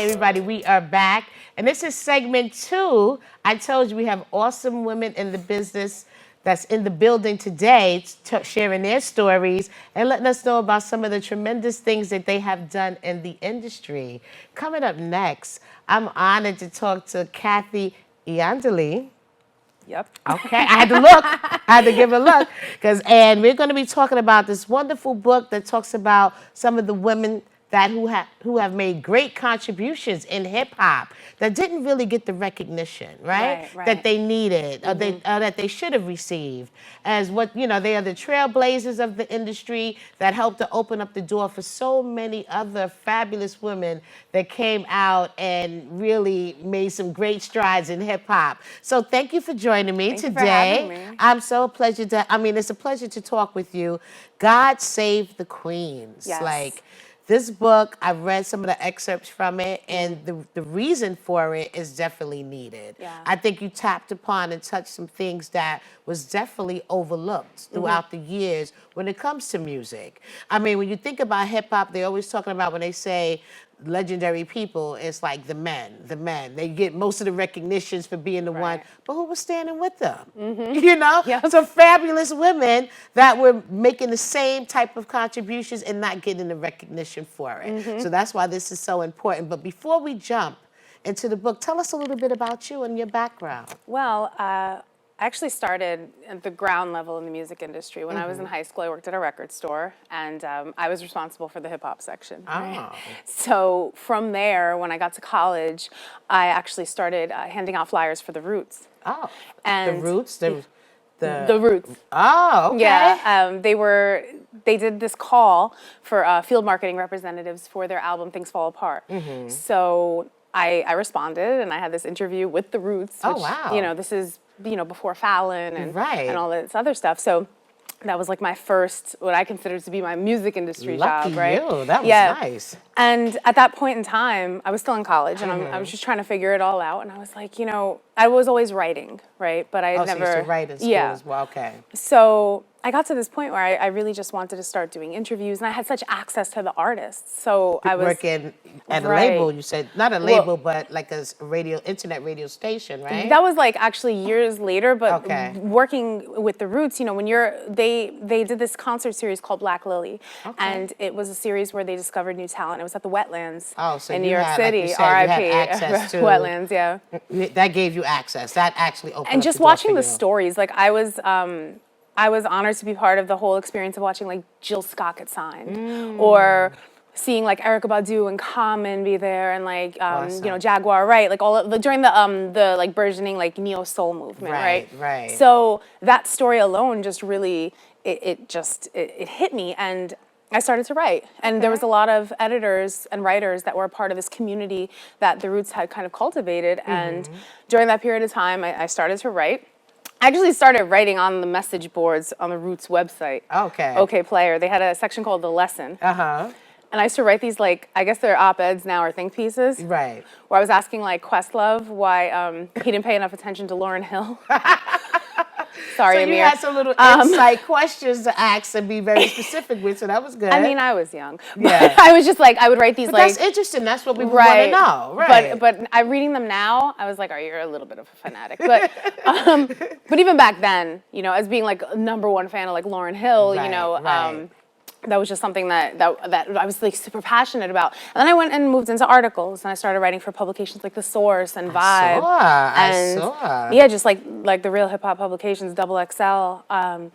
Hi, everybody. We are back. And this is segment 2. I told you we have awesome women in the business that's in the building today sharing their stories and letting us know about some of the tremendous things that they have done in the industry. Coming up next, I'm honored to talk to Kathy Iandoli. Yep. Okay, I had to look. I had to give a look. And we're going to be talking about this wonderful book that talks about some of the women who have made great contributions in hip hop that didn't really get the recognition, right? Right. That they needed, or that they should have received. As what they are the trailblazers of the industry that helped to open up the door for so many other fabulous women that came out and really made some great strides in hip hop. So thank you for joining me Thank you today. for having me. It's a pleasure to talk with you. God Save the Queens. Yes. This book, I've read some of the excerpts from it, and the reason for it is definitely needed. Yeah. I think you tapped upon and touched some things that was definitely overlooked throughout the years when it comes to music. I mean, when you think about hip hop, they're always talking about when they say legendary people, it's like the men. They get most of the recognitions for being the one, but who was standing with them? Yep. Some fabulous women that were making the same type of contributions and not getting the recognition for it. So that's why this is so important. But before we jump into the book, tell us a little bit about you and your background. Well, I actually started at the ground level in the music industry. When I was in high school, I worked at a record store, and I was responsible for the hip-hop section. Right? So from there, when I got to college, I actually started handing out flyers for the Roots. Oh, And the Roots? The Roots. Oh, okay. Yeah, they did this call for field marketing representatives for their album Things Fall Apart. So I responded, and I had this interview with the Roots. Which, wow. This is before Fallon and Right. all this other stuff. So that was like my first, what I considered to be my music industry Lucky job, right? you. That was nice. And at that point in time, I was still in college, and I was just trying to figure it all out. And I was like, I was always writing, right? But I So never. you used to write in school as well. Okay. So I got to this point where I really just wanted to start doing interviews, and I had such access to the artists. So I was working at a label. You said not a label, but like a internet radio station, right? That was like actually years later, but Okay. working with the Roots, when they did this concert series called Black Lily, and it was a series where they discovered new talent. It was at the Wetlands in New York City. Like you said, R.I.P. you had access to Wetlands, yeah. That gave you access. That actually opened. And up just the door watching for the you. stories, like I was honored to be part of the whole experience of watching like Jill Scott get signed, or seeing like Erykah Badu and Common be there, and like Jaguar Wright, like during the like burgeoning like neo soul movement, right? Right. So that story alone just really it hit me, and I started to write. And there was a lot of editors and writers that were a part of this community that the Roots had kind of cultivated. And during that period of time, I started to write. I actually started writing on the message boards on the Roots website. Okay. OK Player. They had a section called The Lesson. And I used to write these, like, I guess they're op-eds now or think pieces. Right. Where I was asking, like, Questlove why he didn't pay enough attention to Lauryn Hill. Sorry, So Amir. you had some little insight questions to ask and be very specific with, so that was good. I mean, I was young. But I was just like, I would write these, but like... that's interesting. That's what we want to know. Right. But I'm reading them now, I was like, oh, you're a little bit of a fanatic. But even back then, as being, like, a #1 fan of, like, Lauryn Hill, that was just something that I was like super passionate about. And then I went and moved into articles, and I started writing for publications like The Source and Vibe. I saw. Yeah, just like the real hip hop publications, Double XL.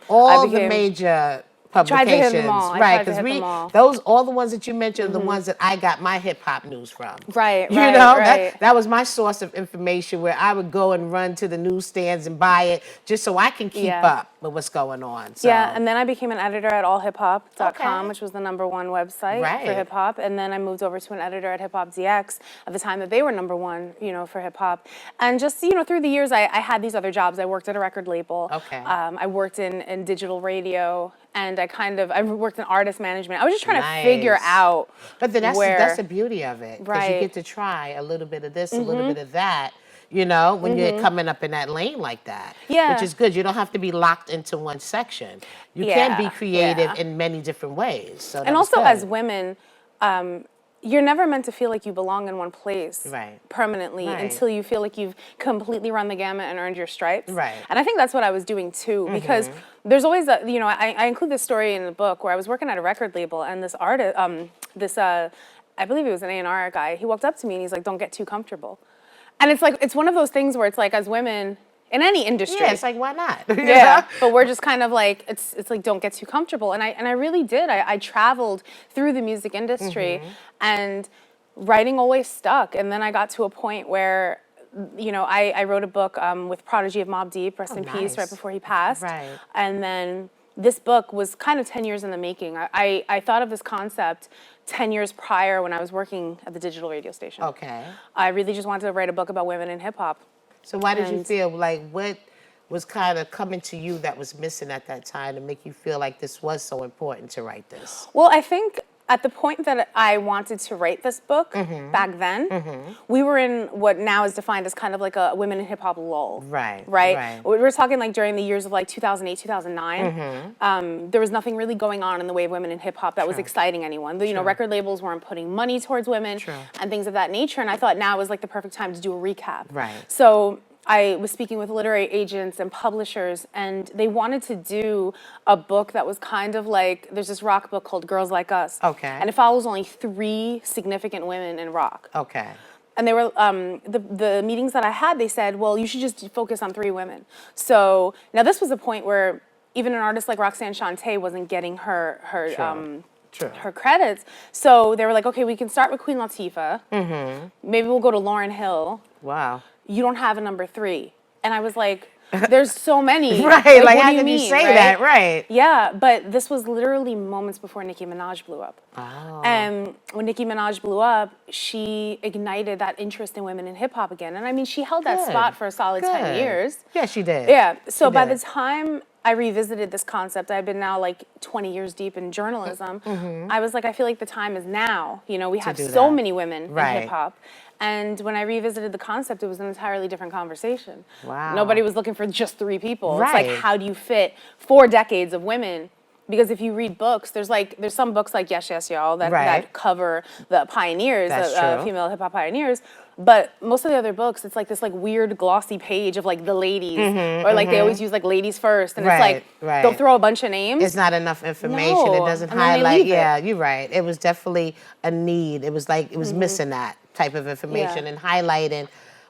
All the major publications, tried to hit them all. right? Because all the ones that you mentioned, are the ones that I got my hip hop news from. Right. That was my source of information, where I would go and run to the newsstands and buy it just so I can keep up with what's going on. So. Yeah, and then I became an editor at allhiphop.com, which was the #1 website for hip hop. And then I moved over to an editor at Hip Hop DX at the time that they were #1, for hip hop. And just through the years, I had these other jobs. I worked at a record label. I worked in digital radio. And I worked in artist management. I was just trying to figure out. But that's the beauty of it. Because you get to try a little bit of this, a little bit of that, when you're coming up in that lane like that. Yeah. Which is good. You don't have to be locked into one section. You can be creative in many different ways. So and also as women, you're never meant to feel like you belong in one place permanently until you feel like you've completely run the gamut and earned your stripes. And I think that's what I was doing too, because there's always a, you know, I include this story in the book where I was working at a record label, and this artist, I believe he was an A&R guy, he walked up to me and he's like, don't get too comfortable. And it's like, it's one of those things where it's like, as women, in any industry. Yeah, it's like, why not? Yeah, but we're just kind of like, it's like, don't get too comfortable. And I really did. I traveled through the music industry, and writing always stuck. And then I got to a point where, you know, I wrote a book with Prodigy of Mobb Deep, rest in peace, right before he passed. And then this book was kind of 10 years in the making. I thought of this concept 10 years prior when I was working at the digital radio station. I really just wanted to write a book about women in hip hop. So why did you feel like, what was kind of coming to you that was missing at that time to make you feel like this was so important to write this? Well, I think at the point that I wanted to write this book, back then, we were in what now is defined as kind of like a women in hip hop lull. Right. We're talking like during the years of like 2008, 2009. There was nothing really going on in the way of women in hip hop that was exciting anyone. You know, record labels weren't putting money towards women and things of that nature. And I thought now was like the perfect time to do a recap. So I was speaking with literary agents and publishers, and they wanted to do a book that was kind of like, there's this rock book called Girls Like Us. And it follows only 3 significant women in rock. And they were, the meetings that I had, they said, well, you should just focus on 3 women. So now this was a point where even an artist like Roxanne Shante wasn't getting her credits. So they were like, okay, we can start with Queen Latifah. Maybe we'll go to Lauryn Hill. You don't have a number 3. And I was like, there's so many. Like how can you say that? Yeah, but this was literally moments before Nicki Minaj blew up. And when Nicki Minaj blew up, she ignited that interest in women in hip hop again. And I mean, she held that spot for a solid 10 years. Yeah, she did. Yeah, so by the time I revisited this concept, I've been now like 20 years deep in journalism. I was like, I feel like the time is now. You know, we have so many women in hip hop. And when I revisited the concept, it was an entirely different conversation. Nobody was looking for just 3 people. It's like, how do you fit 4 decades of women? Because if you read books, there's some books like Yes, Yes, Y'all that cover the pioneers, the female hip hop pioneers. But most of the other books, it's like this like weird glossy page of like the ladies, or like they always use like ladies first, and it's like they'll throw a bunch of names. It's not enough information. It doesn't highlight. Yeah, you're right. It was definitely a need. It was like it was missing that type of information and highlighting.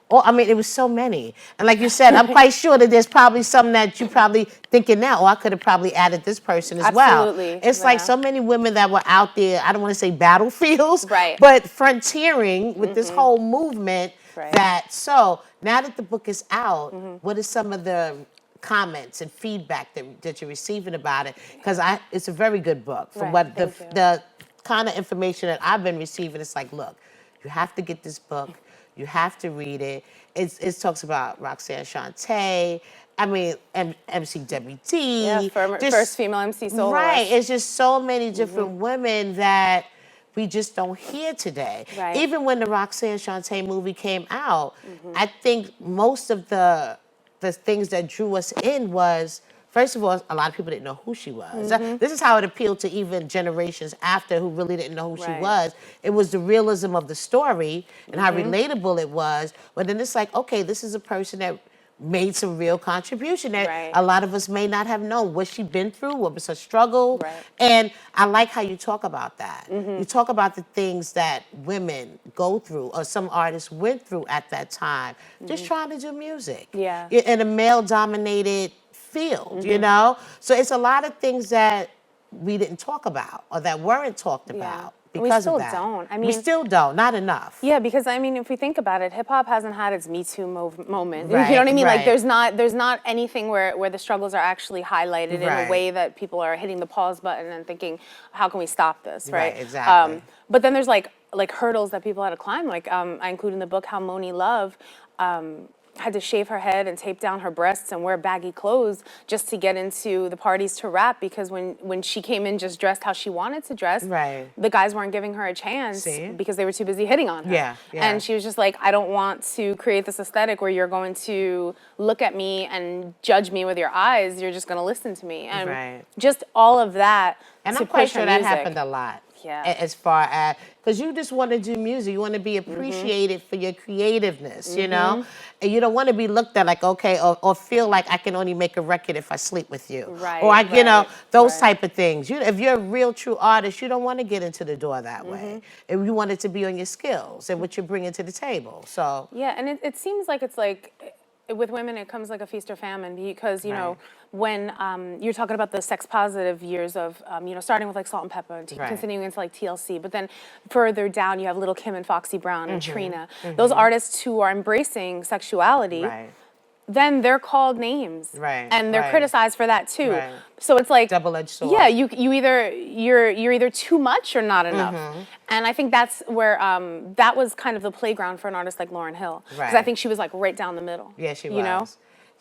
Oh, I mean, it was so many. And like you said, I'm quite sure that there's probably some that you probably thinking now, I could have probably added this person as well. It's like so many women that were out there, I don't want to say battlefields, but frontiering with this whole movement that, so now that the book is out, what are some of the comments and feedback that you're receiving about it? Because it's a very good book. From what the kind of information that I've been receiving, it's like, look, you have to get this book. You have to read it. It talks about Roxanne Shante. I mean, MCWT. Yeah, first female MC soloist. It's just so many different women that we just don't hear today. Even when the Roxanne Shante movie came out, I think most of the things that drew us in was, first of all, a lot of people didn't know who she was. This is how it appealed to even generations after who really didn't know who she was. It was the realism of the story and how relatable it was. But then it's like, okay, this is a person that made some real contribution that a lot of us may not have known. What she been through, what was her struggle. And I like how you talk about that. You talk about the things that women go through or some artists went through at that time, just trying to do music. In a male-dominated field, you know? So it's a lot of things that we didn't talk about or that weren't talked about because of that. We still don't. I mean, we still don't, not enough. Yeah, because I mean, if we think about it, hip hop hasn't had its Me Too moment. You know what I mean? Like there's not anything where the struggles are actually highlighted in a way that people are hitting the pause button and thinking, how can we stop this, right? Exactly. But then there's like hurdles that people had to climb. Like I include in the book how Moni Love had to shave her head and tape down her breasts and wear baggy clothes just to get into the parties to rap, because when she came in just dressed how she wanted to dress, the guys weren't giving her a chance because they were too busy hitting on her. And she was just like, I don't want to create this aesthetic where you're going to look at me and judge me with your eyes. You're just going to listen to me. And just all of that. And I'm quite sure that happened a lot. as far as, because you just want to do music. You want to be appreciated for your creativeness, you know? And you don't want to be looked at like, okay, or feel like I can only make a record if I sleep with you. Right, or, you know, those right. type of things. If you're a real true artist, you don't want to get into the door that way. And you want it to be on your skills and what you're bringing to the table, so. Yeah, and it seems like it's like, with women, it comes like a feast or famine because, you know, when you're talking about the sex positive years of, you know, starting with like Salt and Pepper, continuing into like TLC, but then further down you have Little Kim and Foxy Brown and Trina. Those artists who are embracing sexuality, then they're called names, and they're criticized for that too. So it's like double-edged sword. Yeah, you're either too much or not enough, and I think that's where that was kind of the playground for an artist like Lauryn Hill, because I think she was like right down the middle. Yeah, she was. You know?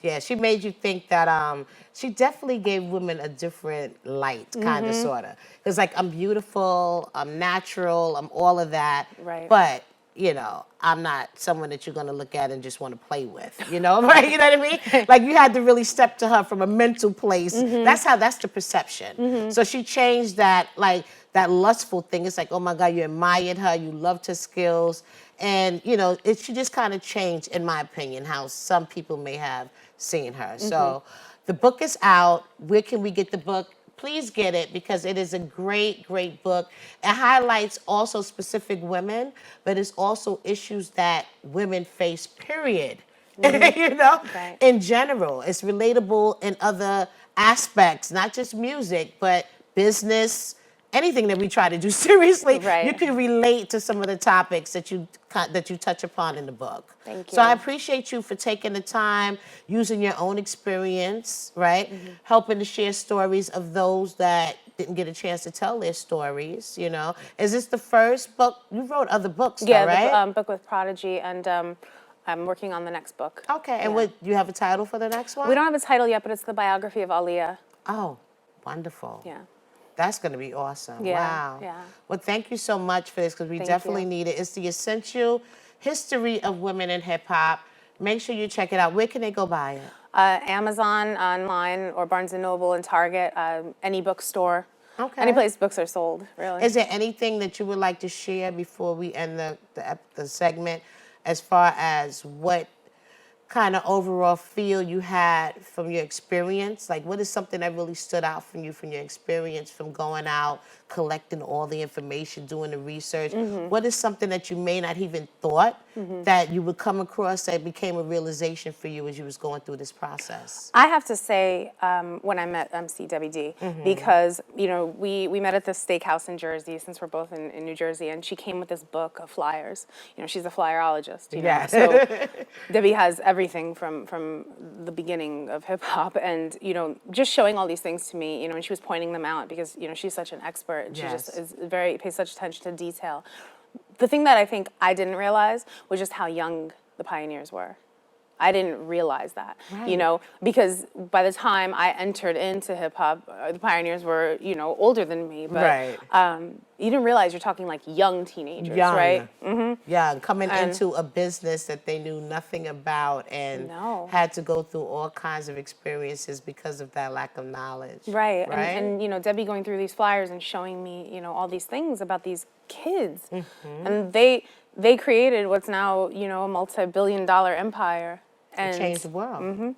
Yeah, she made you think that she definitely gave women a different light, kind of, sort of. Because like, I'm beautiful, I'm natural, I'm all of that, but you know, I'm not someone that you're going to look at and just want to play with, you know, right? You know what I mean? Like, you had to really step to her from a mental place. That's the perception. So she changed that, like, that lustful thing. It's like, oh my God, you admired her, you loved her skills. And, you know, she just kind of changed, in my opinion, how some people may have seen her. So the book is out. Where can we get the book? Please get it, because it is a great, great book. It highlights also specific women, but it's also issues that women face, period. You know, in general. It's relatable in other aspects, not just music, but business, anything that we try to do seriously. You can relate to some of the topics that you touch upon in the book. Thank you. So I appreciate you for taking the time, using your own experience, helping to share stories of those that didn't get a chance to tell their stories, you know. Is this the first book? You wrote other books, though, right? Yeah, the book with Prodigy, and I'm working on the next book. Okay, and what, do you have a title for the next one? We don't have a title yet, but it's the biography of Aaliyah. Oh, wonderful. Yeah. That's going to be awesome. Yeah, wow. yeah. Well, thank you so much for this, because we definitely need it. It's The Essential History of Women in Hip Hop. Make sure you check it out. Where can they go buy it? Amazon, online, or Barnes & Noble and Target, any bookstore. Okay. Any place books are sold, really. Is there anything that you would like to share before we end the segment, as far as what kind of overall feel you had from your experience? Like, what is something that really stood out from you from your experience, from going out, collecting all the information, doing the research? What is something that you may not even thought that you would come across that became a realization for you as you was going through this process? I have to say, when I met MC Debbie D, because, you know, we met at this steakhouse in Jersey, since we're both in New Jersey, and she came with this book of flyers. You know, she's a flyerologist, you know, so Debbie has everything from the beginning of hip hop, and, you know, just showing all these things to me, you know, and she was pointing them out because, you know, she's such an expert. She just pays such attention to detail. The thing that I think I didn't realize was just how young the pioneers were. I didn't realize that, you know, because by the time I entered into hip hop, the pioneers were, you know, older than me. But you didn't realize you're talking like young teenagers, right? Yeah, coming into a business that they knew nothing about and had to go through all kinds of experiences because of that lack of knowledge. Right. And you know, Debbie going through these flyers and showing me, you know, all these things about these kids, and they created what's now, you know, a multi-billion-dollar empire. And change the world,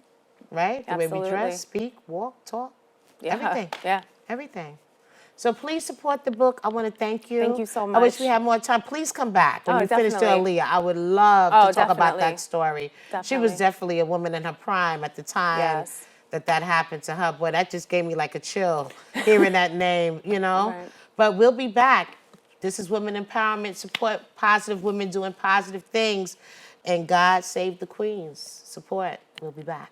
right? The Absolutely. way we dress, speak, walk, talk, everything. Yeah. Everything. So please support the book. I want to thank you. Thank you so much. I wish we had more time. Please come back when you finish the definitely. Aaliyah. I would love to talk about definitely. that story. She was definitely a woman in her prime at the time that happened to her. Boy, that just gave me like a chill hearing that name, you know? But we'll be back. This is Women Empowerment. Support positive women doing positive things. And God save the queens. Support. We'll be back.